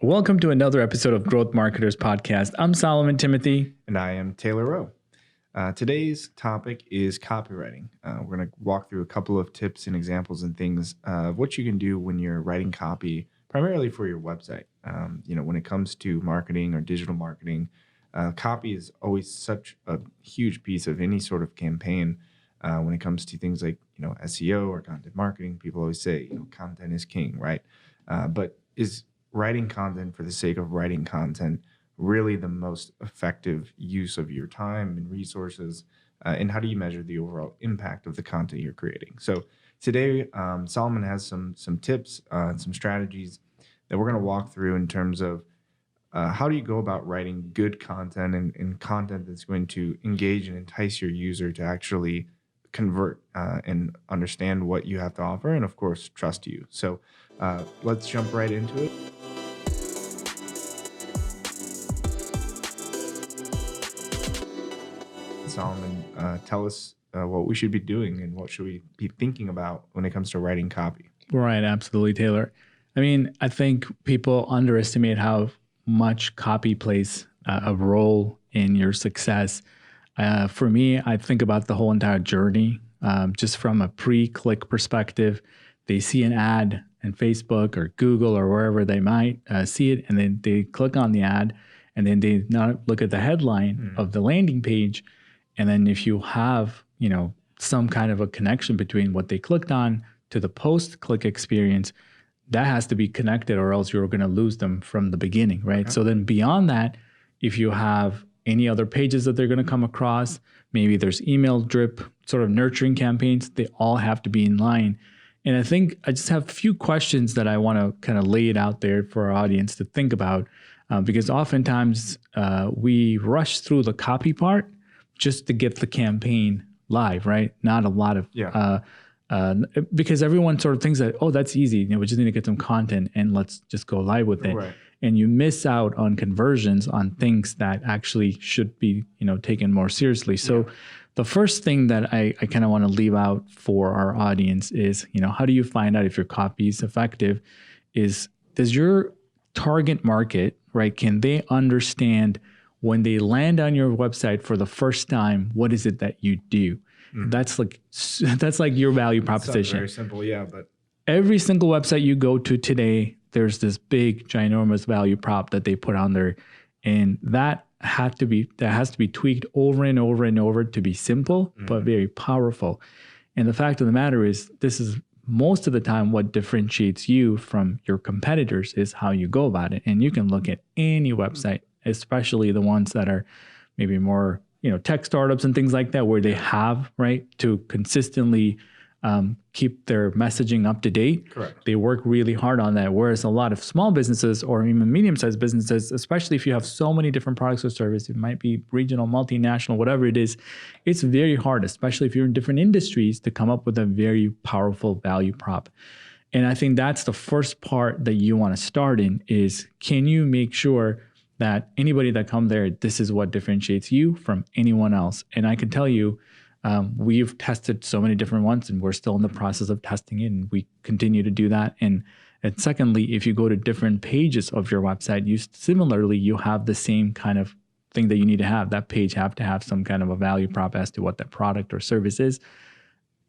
Welcome to another episode of Growth Marketers Podcast. I'm Solomon Timothy. And I am Taylor Rowe. Today's topic is copywriting. We're going to walk through a couple of tips and examples and things of what you can do when you're writing copy, primarily for your website. When it comes to marketing or digital marketing, copy is always such a huge piece of any sort of campaign. When it comes to things like, SEO or content marketing, people always say, content is king, right? But is writing content for the sake of writing content really the most effective use of your time and resources? And how do you measure the overall impact of the content you're creating? So today, Solomon has some tips and some strategies that we're going to walk through in terms of how do you go about writing good content and content that's going to engage and entice your user to actually convert and understand what you have to offer, and of course, trust you. So let's jump right into it. Solomon, tell us what we should be doing and what should we be thinking about when it comes to writing copy. Right, absolutely, Taylor. I mean, I think people underestimate how much copy plays a role in your success. For me, I think about the whole entire journey, just from a pre-click perspective. They see an ad in Facebook or Google or wherever they might see it, and then they click on the ad, and then they not look at the headline of the landing page. And then if you have, some kind of a connection between what they clicked on to the post-click experience, that has to be connected, or else you're going to lose them from the beginning, right? Okay. So then beyond that, if you have any other pages that they're going to come across, maybe there's email drip sort of nurturing campaigns, they all have to be in line. And I think I just have a few questions that I want to kind of lay it out there for our audience to think about, because oftentimes we rush through the copy part just to get the campaign live, right? Not a lot of, because everyone sort of thinks that, oh, that's easy. We just need to get some content and let's just go live with it. Right. And you miss out on conversions on things that actually should be, taken more seriously. So the first thing that I kind of want to leave out for our audience is, how do you find out if your copy is effective? Does your target market, right, can they understand when they land on your website for the first time, what is it that you do? That's like your value proposition. Very simple, but every single website you go to today, there's this big, ginormous value prop that they put on there, and that has to be tweaked over and over and over to be simple but very powerful. And the fact of the matter is, this is most of the time what differentiates you from your competitors is how you go about it. And you can look at any website, especially the ones that are maybe more, tech startups and things like that, where they have, right, to consistently keep their messaging up to date. Correct. They work really hard on that. Whereas a lot of small businesses or even medium-sized businesses, especially if you have so many different products or services, it might be regional, multinational, whatever it is, it's very hard, especially if you're in different industries, to come up with a very powerful value prop. And I think that's the first part that you want to start in is, can you make sure that anybody that comes there, this is what differentiates you from anyone else? And I can tell you, we've tested so many different ones, and we're still in the process of testing it, and we continue to do that. And secondly, if you go to different pages of your website, you have the same kind of thing that you need to have. That page have to have some kind of a value prop as to what that product or service is,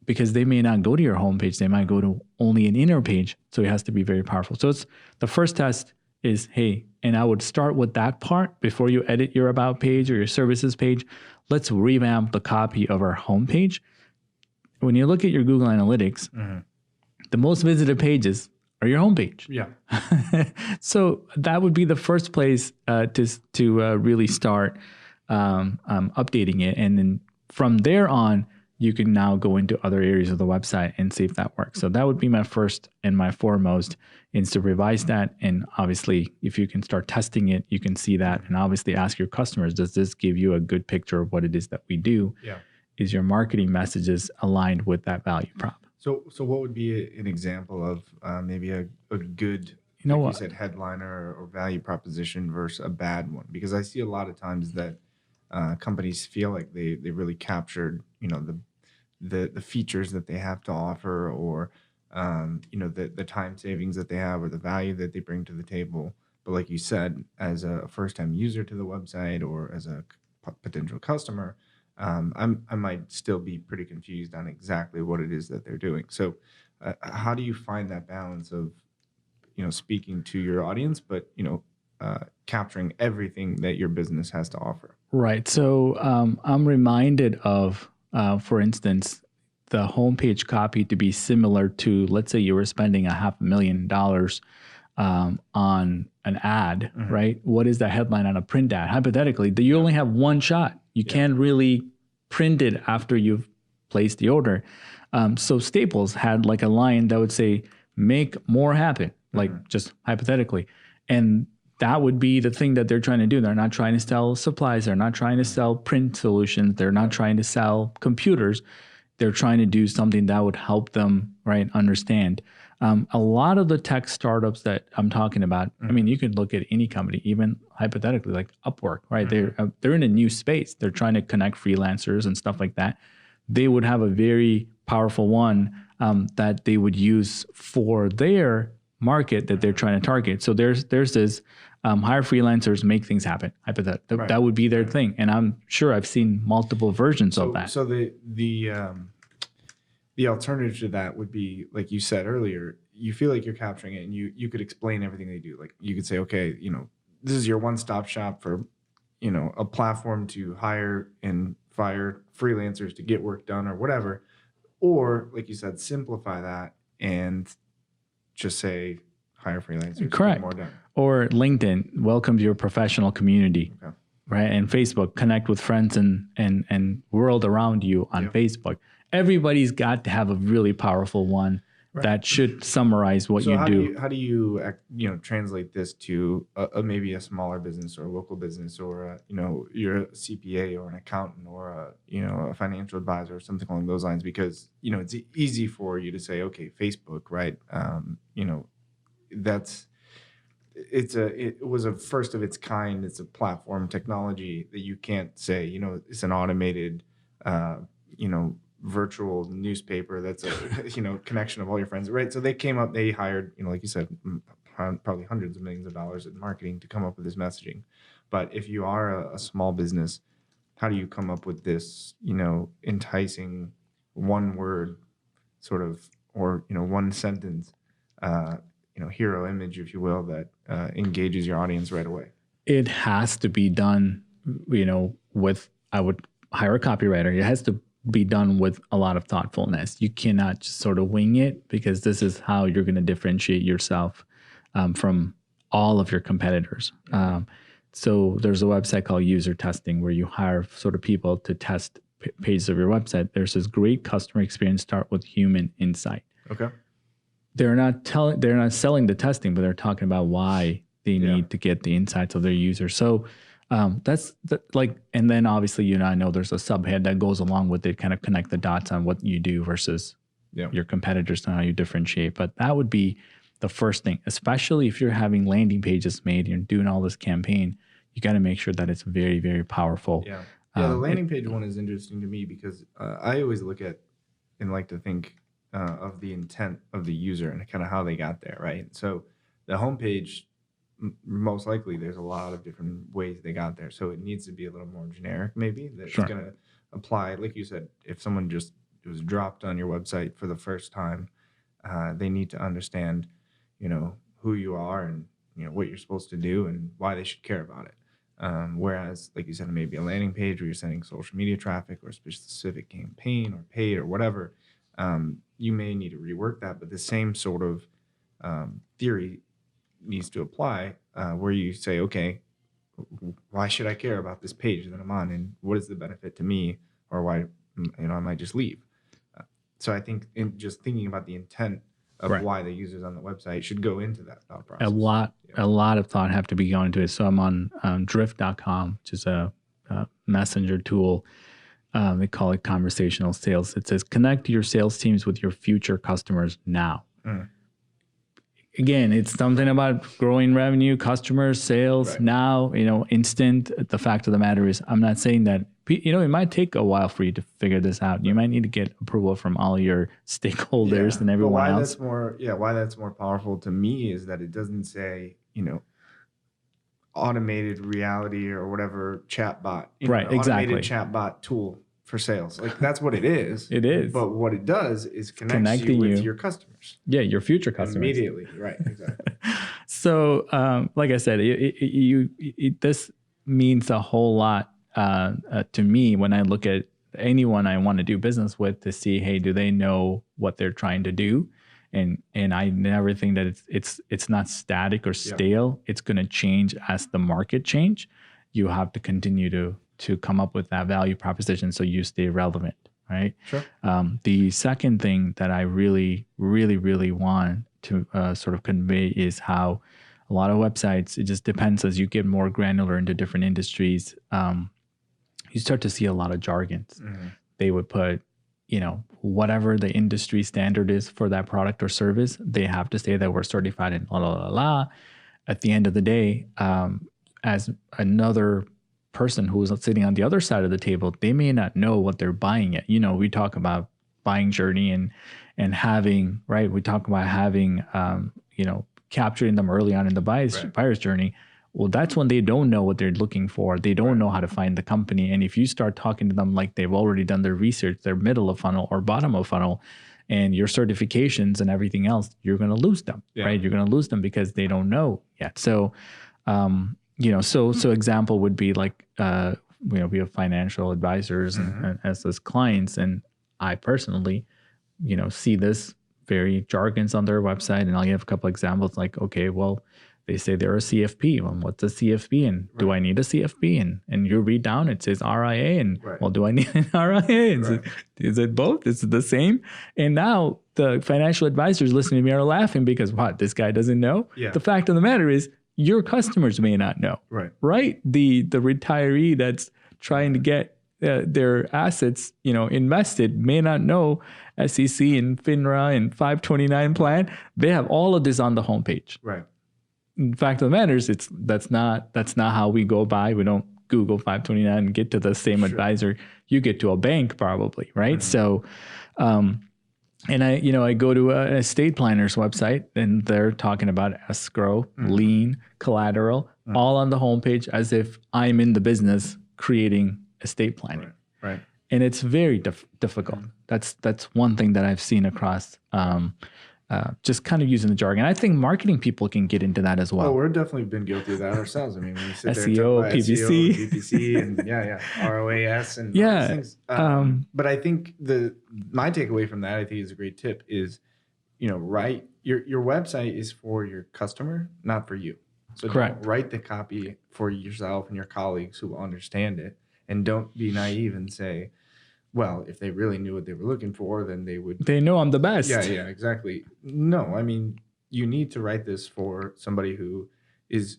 because they may not go to your homepage. They might go to only an inner page. So it has to be very powerful. So it's the first test is, hey, and I would start with that part before you edit your about page or your services page. Let's revamp the copy of our homepage. When you look at your Google Analytics, the most visited pages are your homepage. Yeah. So that would be the first place to really start updating it. And then from there on, you can now go into other areas of the website and see if that works. So that would be my first and my foremost, is to revise that. And obviously, if you can start testing it, you can see that. And obviously ask your customers, does this give you a good picture of what it is that we do? Yeah. Is your marketing messages aligned with that value prop? So what would be an example of maybe a good, you said, headliner or value proposition versus a bad one? Because I see a lot of times that companies feel like they really captured, the features that they have to offer, or the time savings that they have, or the value that they bring to the table. But like you said, as a first-time user to the website or as a potential customer, I might still be pretty confused on exactly what it is that they're doing. So how do you find that balance of, speaking to your audience, but, capturing everything that your business has to offer? Right. So I'm reminded of, for instance, the homepage copy to be similar to, let's say you were spending $500,000 on an ad, right? What is the headline on a print ad? Hypothetically, you only have one shot. You can't really print it after you've placed the order. So Staples had like a line that would say, make more happen, like just hypothetically. And that would be the thing that they're trying to do. They're not trying to sell supplies. They're not trying to sell print solutions. They're not trying to sell computers. They're trying to do something that would help them, right, understand. A lot of the tech startups that I'm talking about, I mean, you could look at any company, even hypothetically, like Upwork, right? They're in a new space. They're trying to connect freelancers and stuff like that. They would have a very powerful one that they would use for their market that they're trying to target. So there's this hire freelancers, make things happen. That would be their thing. And I'm sure I've seen multiple versions of that. So the alternative to that would be, like you said earlier, you feel like you're capturing it and you could explain everything they do. Like you could say, okay, this is your one-stop shop for, a platform to hire and fire freelancers to get work done or whatever. Or like you said, simplify that and just say hire freelancers. Correct. Get more done. Or LinkedIn, welcome to your professional community. Okay. Right. And Facebook, connect with friends and world around you on Facebook. Everybody's got to have a really powerful one that should summarize what you do. How do you translate this to maybe a smaller business or a local business or you're a CPA or an accountant or a financial advisor or something along those lines? Because it's easy for you to say, okay, Facebook, right? It was a first of its kind. It's a platform technology that you can't say, it's an automated, virtual newspaper that's a, connection of all your friends, right? So they came up, they hired, like you said, probably hundreds of millions of dollars in marketing to come up with this messaging. But if you are a small business, how do you come up with this, enticing one word sort of, or, one sentence, hero image, if you will, that engages your audience right away? It has to be done, I would hire a copywriter. It has to be done with a lot of thoughtfulness. You cannot just sort of wing it, because this is how you're going to differentiate yourself from all of your competitors. So there's a website called User Testing where you hire sort of people to test pages of your website. There's this great customer experience start with human insight. Okay. They're not selling the testing, but they're talking about why they need to get the insights of their users. So that's and then obviously, I know there's a subhead that goes along with it, kind of connect the dots on what you do versus your competitors and how you differentiate. But that would be the first thing, especially if you're having landing pages made and you're doing all this campaign, you got to make sure that it's very, very powerful. Yeah. The landing page one is interesting to me because I always look at and like to think of the intent of the user and kind of how they got there, right? So the homepage, most likely there's a lot of different ways they got there. So it needs to be a little more generic, maybe, that's going to apply. Like you said, if someone just was dropped on your website for the first time, they need to understand, who you are and, what you're supposed to do and why they should care about it. Whereas, like you said, maybe a landing page where you're sending social media traffic or a specific campaign or paid or whatever, you may need to rework that. But the same sort of theory needs to apply where you say, okay, why should I care about this page that I'm on, and what is the benefit to me, or why I might just leave. So I think in just thinking about the intent of why the users on the website should go into that thought process. A lot of thought have to be going into it. So I'm on drift.com, which is a messenger tool. They call it conversational sales. It says connect your sales teams with your future customers now. Again, it's something about growing revenue, customers, sales now, instant. The fact of the matter is, I'm not saying that, it might take a while for you to figure this out. You might need to get approval from all your stakeholders and everyone else. Why that's more powerful to me is that it doesn't say, automated reality or whatever chatbot, Right, exactly. automated chatbot tool for sales. Like that's what it is. It is. But what it does is connects connecting you with you. your customers. Yeah, your future customers. Immediately. Right, exactly. So, like I said, this means a whole lot to me when I look at anyone I want to do business with to see, hey, do they know what they're trying to do? And I never think that it's not static or stale. It's going to change as the market change. You have to continue to come up with that value proposition so you stay relevant, right? Sure. The second thing that I really, really, really want to sort of convey is how a lot of websites, it just depends as you get more granular into different industries, you start to see a lot of jargons. Mm-hmm. They would put, whatever the industry standard is for that product or service, they have to say that we're certified in la, la, la, la. At the end of the day, as another person who is sitting on the other side of the table, they may not know what they're buying yet. We talk about buying journey and having, right? We talk about having, capturing them early on in the buyer's journey. Well, that's when they don't know what they're looking for. They don't know how to find the company. And if you start talking to them like they've already done their research, their middle of funnel or bottom of funnel, and your certifications and everything else, you're going to lose them, right? You're going to lose them because they don't know yet. So, so example would be like, we have financial advisors and as those clients, and I personally, see this very jargons on their website, and I'll give a couple examples like, okay, well, they say they're a CFP. Well, what's a CFP? And do I need a CFP? And you read down, it says RIA. And well, do I need an RIA? Is it both? Is it the same? And now the financial advisors listening to me are laughing because what? This guy doesn't know? Yeah. The fact of the matter is your customers may not know. Right? The retiree that's trying to get their assets, invested may not know SEC and FINRA and 529 plan. They have all of this on the homepage. Right. The fact of the matter is that's not how we go by. We don't Google 529 and get to the same advisor. You get to a bank probably, right? So, and I go to an estate planner's website and they're talking about escrow, lien, collateral, all on the homepage as if I'm in the business creating estate planning. Right. And it's very difficult. That's one thing that I've seen across just kind of using the jargon. I think marketing people can get into that as well. Oh, we've definitely been guilty of that ourselves. I mean, we sit there SEO, and talk about PPC. SEO, PPC, and ROAS and all these things. But I think my takeaway from that, I think is a great tip is, write your website is for your customer, not for you. So don't write the copy for yourself and your colleagues who will understand it, and don't be naive and say, well, if they really knew what they were looking for, then they know I'm the best. Yeah, exactly. No, I mean, you need to write this for somebody who is,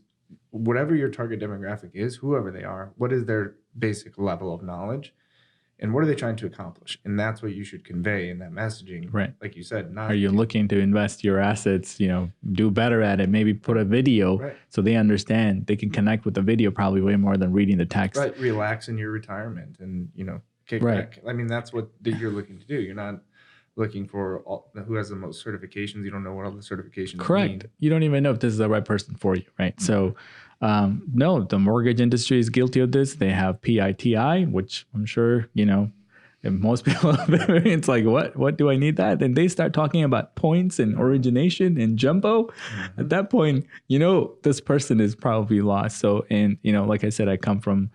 whatever your target demographic is, whoever they are, what is their basic level of knowledge and what are they trying to accomplish? And that's what you should convey in that messaging. Right. Like you said, are you looking to invest your assets, do better at it, maybe put a video so they understand, they can connect with the video probably way more than reading the text. Right. Relax in your retirement and, kickback. I mean, that's what you're looking to do. You're not looking for who has the most certifications. You don't know what all the certifications mean. You don't even know if this is the right person for you, right? So, no, the mortgage industry is guilty of this. They have PITI, which I'm sure, and most people, it's like, what do I need that? And they start talking about points and origination and jumbo. At that point, this person is probably lost. So, and, like I said, I come from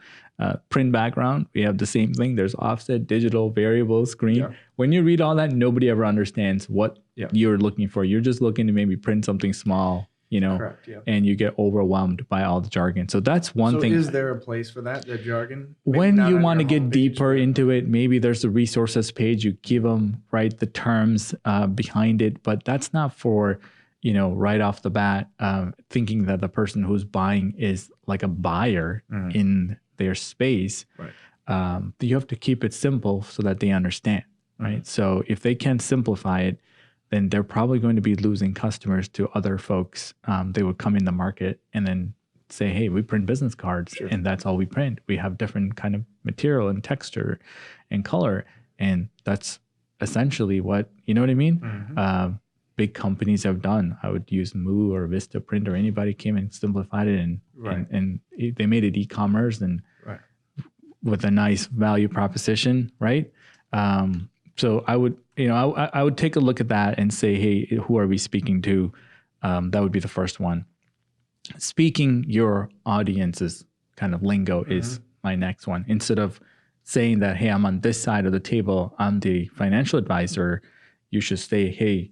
print background. We have the same thing. There's offset, digital, variable, screen. Yeah. When you read all that, nobody ever understands what you're looking for. You're just looking to maybe print something small, and you get overwhelmed by all the jargon. So that's one thing. So is there a place for that, the jargon? Maybe when you want to get deeper into it, maybe there's a resources page. You give them, the terms behind it. But that's not for, right off the bat, thinking that the person who's buying is like a buyer in their space. You have to keep it simple so that they understand, right? So if they can't simplify it, then they're probably going to be losing customers to other folks. They would come in the market and then say, hey, we print business cards and that's all we print. We have different kind of material and texture and color. And that's essentially what, you know what I mean? Big companies have done. I would use Moo or Vista Print or anybody came and simplified it and Right. And they made it e-commerce and Right. with a nice value proposition, right? So I would, I would take a look at that and say, hey, who are we speaking to? That would be the first one. Speaking your audience's kind of lingo is my next one. Instead of saying that, hey, I'm on this side of the table, I'm the financial advisor, you should say, hey,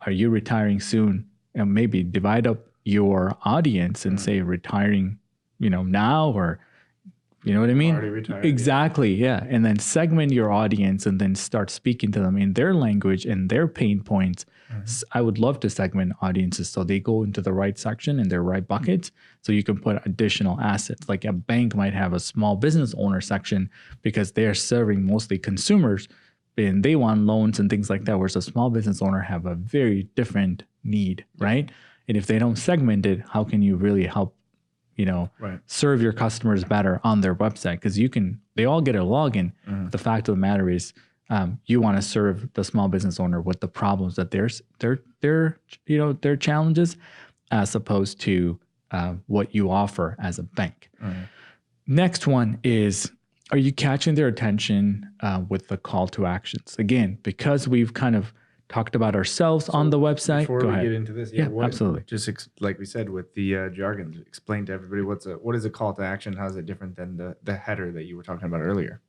are you retiring soon? And maybe divide up your audience and say retiring, now, or you know what I mean? Already retired. Exactly. Yeah. And then segment your audience and then start speaking to them in their language and their pain points. I would love to segment audiences so they go into the right section and their right buckets. So you can put additional assets. Like a bank might have a small business owner section because they're serving mostly consumers and they want loans and things like that. Whereas a small business owner have a very different need, right? And if they don't segment it, how can you really help serve your customers better on their website? Because they all get a login. The fact of the matter is, you want to serve the small business owner with the problems that their challenges, as opposed to what you offer as a bank. Next one is, are you catching their attention with the call to actions? Again, because we've kind of talked about ourselves on the website. Before we get into this, absolutely. Just like we said with the jargon, explain to everybody what is a call to action? How is it different than the header that you were talking about earlier?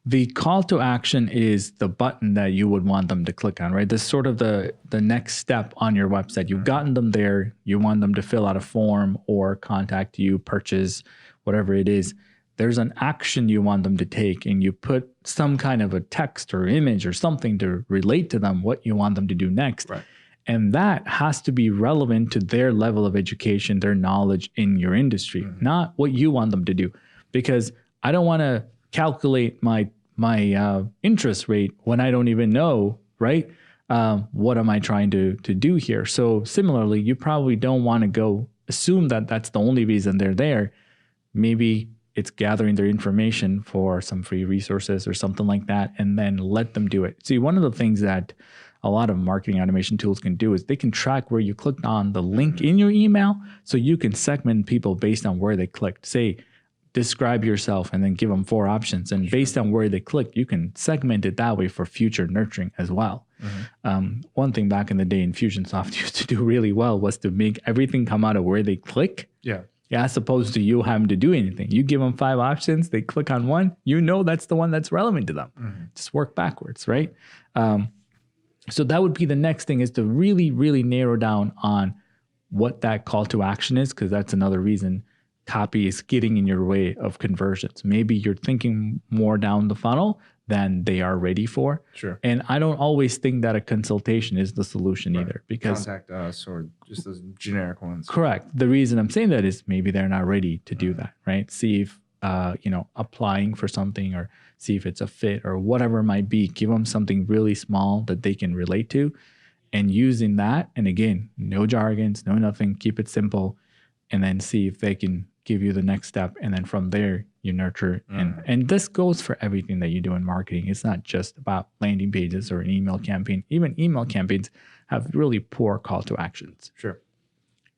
The call to action is the button that you would want them to click on, right? This is sort of the next step on your website. You've gotten them there. You want them to fill out a form or contact you, purchase, whatever it is. There's an action you want them to take, and you put some kind of a text or image or something to relate to them what you want them to do next. Right. And that has to be relevant to their level of education, their knowledge in your industry, not what you want them to do. Because I don't want to calculate my interest rate when I don't even know, right? What am I trying to do here? So similarly, you probably don't want to go assume that that's the only reason they're there. Maybe it's gathering their information for some free resources or something like that, and then let them do it. See, one of the things that a lot of marketing automation tools can do is they can track where you clicked on the link in your email, so you can segment people based on where they clicked. Say, describe yourself and then give them 4 options. And based on where they clicked, you can segment it that way for future nurturing as well. One thing back in the day Infusionsoft used to do really well was to make everything come out of where they click. Yeah. As opposed to you having to do anything. You give them 5 options, they click on one, that's the one that's relevant to them. Just work backwards, right? So that would be the next thing, is to really, really narrow down on what that call to action is, because that's another reason copy is getting in your way of conversions. Maybe you're thinking more down the funnel than they are ready for. Sure. And I don't always think that a consultation is the solution either, because contact us or just those generic ones. Correct. The reason I'm saying that is maybe they're not ready to do that, right? See if, applying for something, or see if it's a fit or whatever it might be. Give them something really small that they can relate to, and using that. And again, no jargons, no nothing, keep it simple, and then see if they can give you the next step. And then from there, you nurture. And this goes for everything that you do in marketing. It's not just about landing pages or an email campaign. Even email campaigns have really poor call to actions. Sure.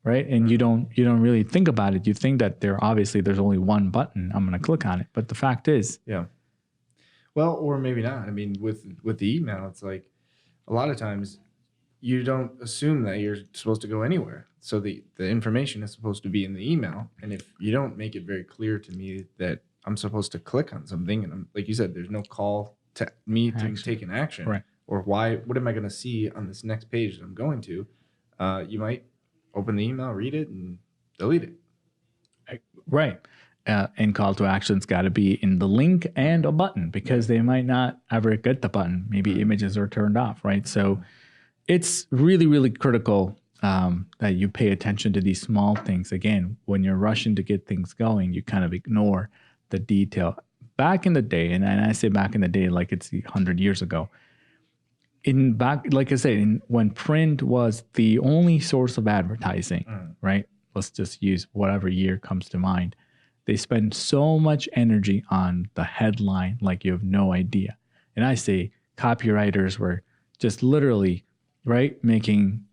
Right. And you don't really think about it. You think that there's only one button. I'm going to click on it. But the fact is. Yeah. Well, or maybe not. I mean, with the email, it's like a lot of times you don't assume that you're supposed to go anywhere. So the information is supposed to be in the email. And if you don't make it very clear to me that I'm supposed to click on something, and I'm, like you said, there's no call to me to take an action, right? Or what am I going to see on this next page that I'm going to? You might open the email, read it, and delete it. Right. And call to action's got to be in the link and a button, because they might not ever get the button. Maybe images are turned off, right? So it's really, really critical that you pay attention to these small things. Again, when you're rushing to get things going, you kind of ignore the detail. Back in the day, and I say back in the day like it's 100 years ago, like I said, when print was the only source of advertising, right? Let's just use whatever year comes to mind. They spend so much energy on the headline, like you have no idea. And I say copywriters were just literally, right, making,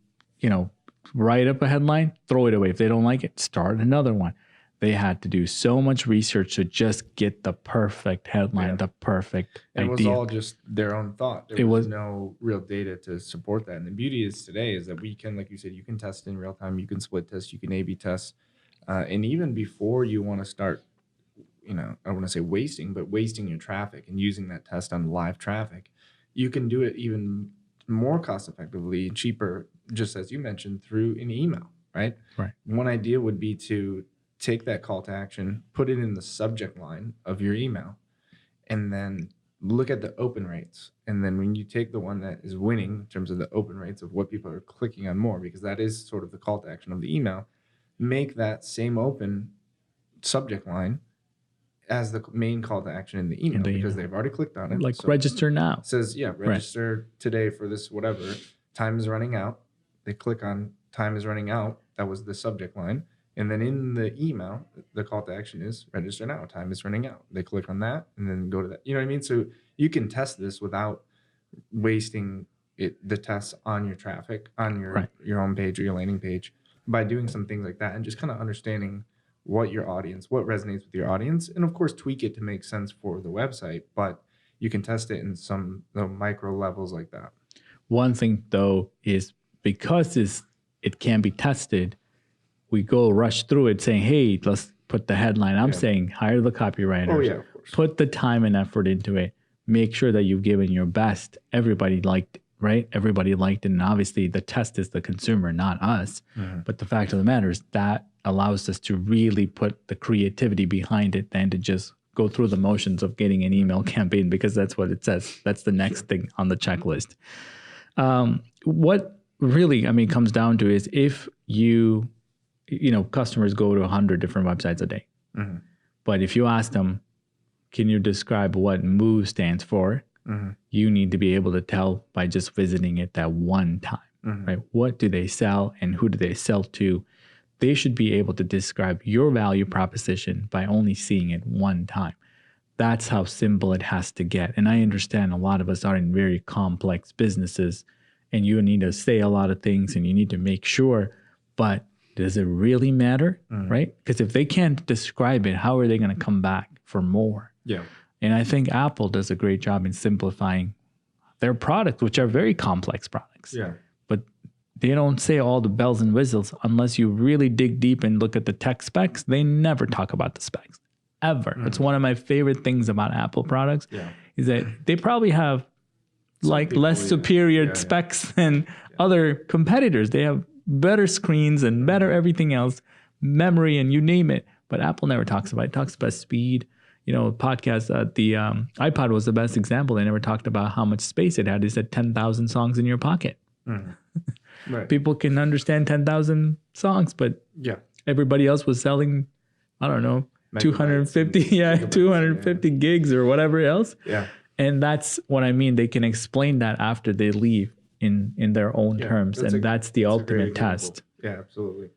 write up a headline, throw it away. If they don't like it, start another one. they had to do so much research to just get the perfect headline, the perfect It was idea. all just their own thought. There was no real data to support that. And the beauty is today is that we can, like you said, you can test in real time, you can split test, you can A/B test, and even before you want to start, I want to say wasting your traffic and using that test on live traffic, you can do it even more cost effectively and cheaper, just as you mentioned, through an email, right? Right. One idea would be to take that call to action, put it in the subject line of your email, and then look at the open rates. And then when you take the one that is winning in terms of the open rates of what people are clicking on more, because that is sort of the call to action of the email, make that same open subject line as the main call to action in the email, because they've already clicked on it. Like register now. It says, register today for this, whatever. Time is running out. They click on time is running out. That was the subject line. And then in the email, the call to action is register now. Time is running out. They click on that and then go to that. You know what I mean? So you can test this without wasting the tests on your traffic, on your home page or your landing page, by doing some things like that and just kind of understanding what resonates with your audience. And of course, tweak it to make sense for the website, but you can test it in some micro levels like that. One thing though is because it can be tested, we go rush through it saying, hey, let's put the headline. I'm saying hire the copywriters. Oh, yeah, of course. Put the time and effort into it. Make sure that you've given your best. Everybody liked it, right? Everybody liked it. And obviously the test is the consumer, not us. Mm-hmm. But the fact of the matter is that allows us to really put the creativity behind it than to just go through the motions of getting an email campaign, because that's what it says. That's the next thing on the checklist. What really, comes down to is if customers go to 100 different websites a day. Mm-hmm. But if you ask them, can you describe what MOVE stands for? Mm-hmm. You need to be able to tell by just visiting it that one time, right? What do they sell and who do they sell to? They should be able to describe your value proposition by only seeing it one time. That's how simple it has to get. And I understand a lot of us are in very complex businesses and you need to say a lot of things and you need to make sure, but does it really matter, right? Because if they can't describe it, how are they going to come back for more? Yeah. And I think Apple does a great job in simplifying their products, which are very complex products. Yeah. But they don't say all the bells and whistles unless you really dig deep and look at the tech specs. They never talk about the specs, ever. It's one of my favorite things about Apple products is that they probably have less superior specs than other competitors. They have better screens and better everything else, memory and you name it. But Apple never talks about it. It talks about speed. Podcasts, the iPod was the best example. They never talked about how much space it had. They said 10,000 songs in your pocket. Right. People can understand 10,000 songs, but everybody else was selling, I don't know, 250 gigs or whatever else. Yeah. And that's what I mean. They can explain that after they leave in their own terms. And that's the ultimate test. Yeah, absolutely.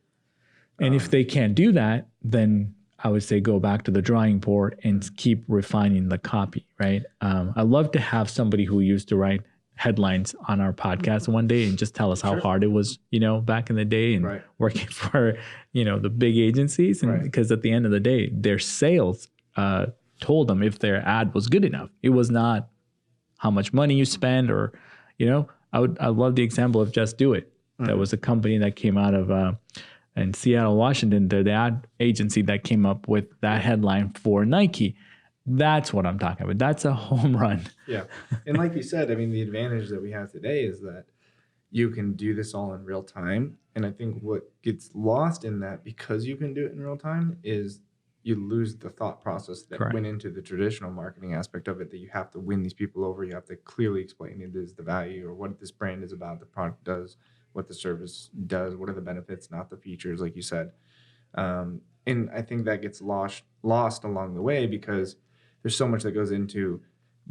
And if they can't do that, then I would say go back to the drawing board and keep refining the copy, right? I'd love to have somebody who used to write headlines on our podcast one day and just tell us how hard it was, back in the day and working for, the big agencies. And because at the end of the day, their sales told them if their ad was good enough. It was not how much money you spend or, I love the example of Just Do It. That was a company that came out of in Seattle, Washington. They're the ad agency that came up with that headline for Nike. That's what I'm talking about. That's a home run. Yeah. And like you said, the advantage that we have today is that you can do this all in real time. And I think what gets lost in that, because you can do it in real time, is you lose the thought process that went into the traditional marketing aspect of it, that you have to win these people over. You have to clearly explain it is the value or what this brand is about, the product does, what the service does, what are the benefits, not the features, like you said. And I think that gets lost along the way, because there's so much that goes into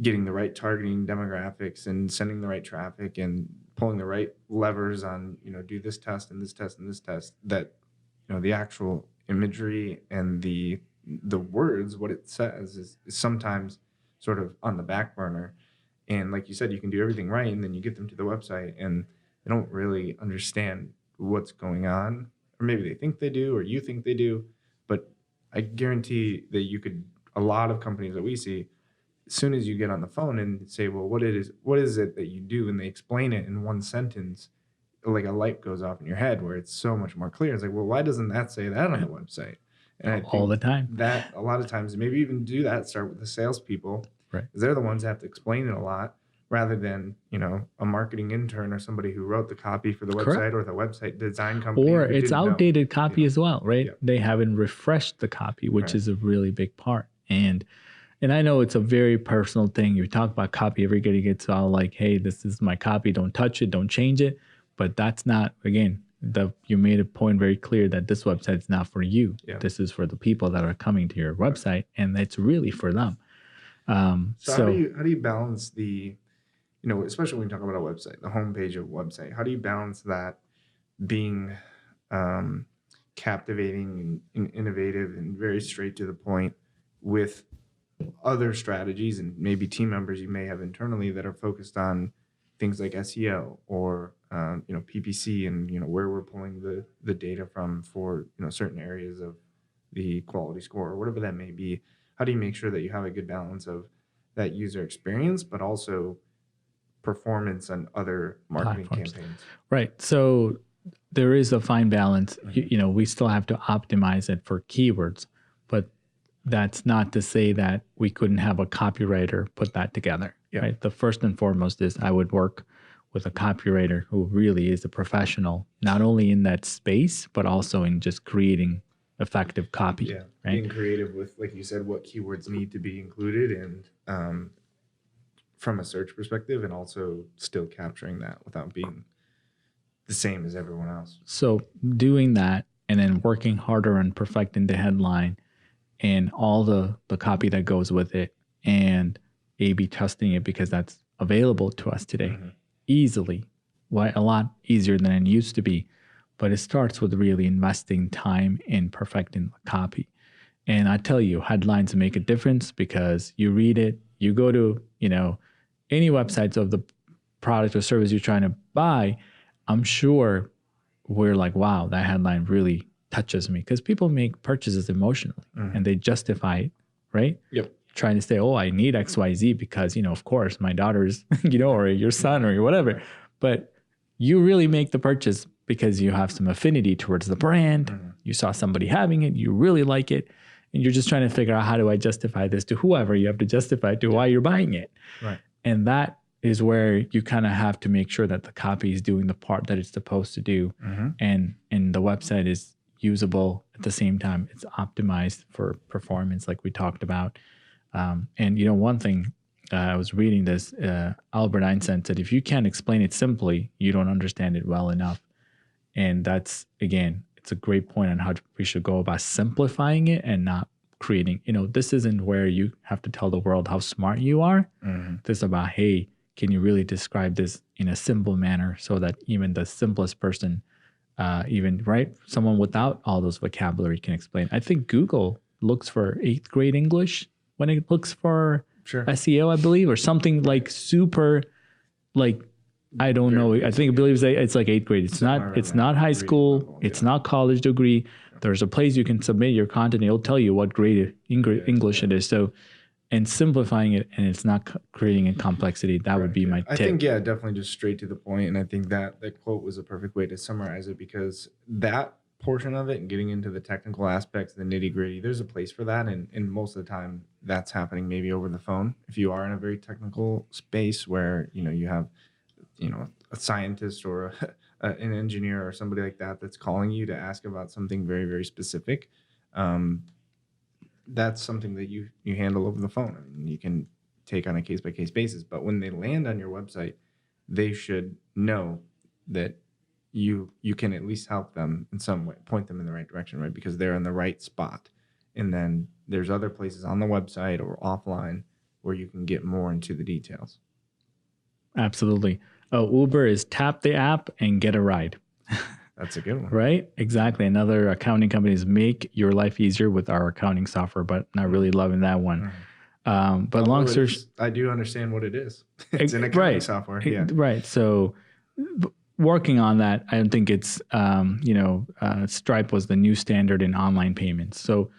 getting the right targeting demographics and sending the right traffic and pulling the right levers on, do this test and this test and this test, that, the actual imagery and the words, what it says is sometimes sort of on the back burner. And like you said, you can do everything right, and then you get them to the website and they don't really understand what's going on, or maybe they think they do, or you think they do, but I guarantee that a lot of companies that we see, as soon as you get on the phone and say, well, what is it that you do? And they explain it in one sentence, like a light goes off in your head where it's so much more clear. It's like, well, why doesn't that say that on the website? And I think all the time that a lot of times, maybe even do that, start with the salespeople, right? Because they're the ones that have to explain it a lot, rather than, a marketing intern or somebody who wrote the copy for the website. Correct. Or the website design company. Or it's outdated copy as well, right? Yeah. They haven't refreshed the copy, which is a really big part. And I know it's a very personal thing. You talk about copy, everybody gets all like, hey, this is my copy. Don't touch it. Don't change it. But that's not, again, you made a point very clear that this website is not for you. Yeah. This is for the people that are coming to your website, and it's really for them. So how do you balance the, especially when you talk about a website, the homepage of a website, how do you balance that being captivating and innovative and very straight to the point with other strategies and maybe team members you may have internally that are focused on things like SEO or PPC and where we're pulling the data from for certain areas of the quality score or whatever that may be? How do you make sure that you have a good balance of that user experience but also performance on other marketing campaigns? Right. So there is a fine balance. Mm-hmm. We still have to optimize it for keywords, but that's not to say that we couldn't have a copywriter put that together. Yeah. Right. The first and foremost is I would work with a copywriter who really is a professional, not only in that space, but also in just creating effective copy. Yeah. Right? Being creative with, like you said, what keywords need to be included and from a search perspective, and also still capturing that without being the same as everyone else. So doing that and then working harder on perfecting the headline and all the copy that goes with it, and A/B testing it because that's available to us today easily, a lot easier than it used to be. But it starts with really investing time in perfecting the copy. And I tell you, headlines make a difference because you read it, you go to, any websites of the product or service you're trying to buy, I'm sure we're like, wow, that headline really touches me, because people make purchases emotionally and they justify it, right? Yep. Trying to say, oh, I need XYZ because, of course, my daughter's, or your son or whatever. But you really make the purchase because you have some affinity towards the brand. You saw somebody having it, you really like it, and you're just trying to figure out, how do I justify this to whoever you have to justify to why you're buying it. Right. And that is where you kind of have to make sure that the copy is doing the part that it's supposed to do, and the website is usable at the same time. It's optimized for performance, like we talked about. And one thing, I was reading this, Albert Einstein said, if you can't explain it simply, you don't understand it well enough. And that's, again, it's a great point on how we should go about simplifying it and not creating, this isn't where you have to tell the world how smart you are. This is about, hey, can you really describe this in a simple manner so that even the simplest person, someone without all those vocabulary can explain. I think Google looks for 8th grade English when it looks for SEO, I believe, or something like super, like, I don't know. I think it believes it's like 8th grade. It's not high school. It's not college degree. There's a place you can submit your content. It'll tell you what grade English it is. So, and simplifying it, and it's not creating a complexity. That would be my tip. I think, definitely just straight to the point. And I think that quote was a perfect way to summarize it, because that portion of it and getting into the technical aspects, the nitty gritty, there's a place for that. And most of the time that's happening maybe over the phone. If you are in a very technical space where, you have, a scientist or an engineer or somebody like that that's calling you to ask about something very, very specific, that's something that you handle over the phone. I mean, you can take on a case-by-case basis. But when they land on your website, they should know that you can at least help them in some way, point them in the right direction, right? Because they're in the right spot. And then there's other places on the website or offline where you can get more into the details. Absolutely. Uber is tap the app and get a ride. That's a good one. Right? Exactly. Another accounting company is make your life easier with our accounting software, but not really loving that one. But long story, I do understand what it is. It's an accounting software. Yeah. Right. So working on that, I don't think it's, Stripe was the new standard in online payments. So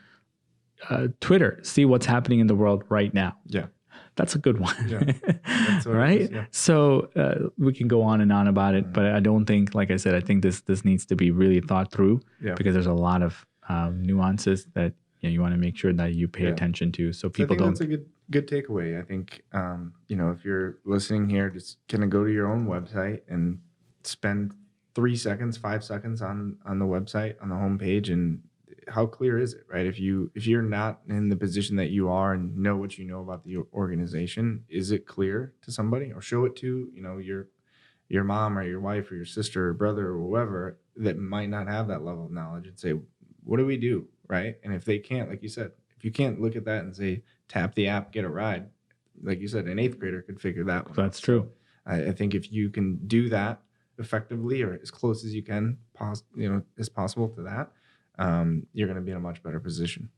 Twitter, see what's happening in the world right now. Yeah. That's a good one. Yeah. That's what right? it is, yeah. So we can go on and on about it, but I don't think, like I said, I think this needs to be really thought through because there's a lot of nuances that you want to make sure that you pay attention to, so people don't. That's a good takeaway. I think if you're listening here, just kind of go to your own website and spend 3 seconds, 5 seconds on the website, on the homepage, and how clear is it, right? If you're not in the position that you are and know what you know about the organization, is it clear to somebody? Or show it to your mom or your wife or your sister or brother or whoever that might not have that level of knowledge, and say, what do we do, right? And if they can't, like you said, if you can't look at that and say, tap the app, get a ride, like you said, an 8th grader could figure that one out. That's true. I think if you can do that effectively, or as close as you can, as possible to that, you're going to be in a much better position.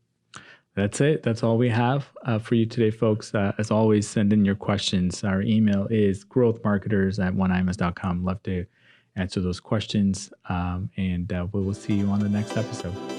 That's it. That's all we have for you today, folks. As always, send in your questions. Our email is growthmarketers@oneims.com. Love to answer those questions. And we will see you on the next episode.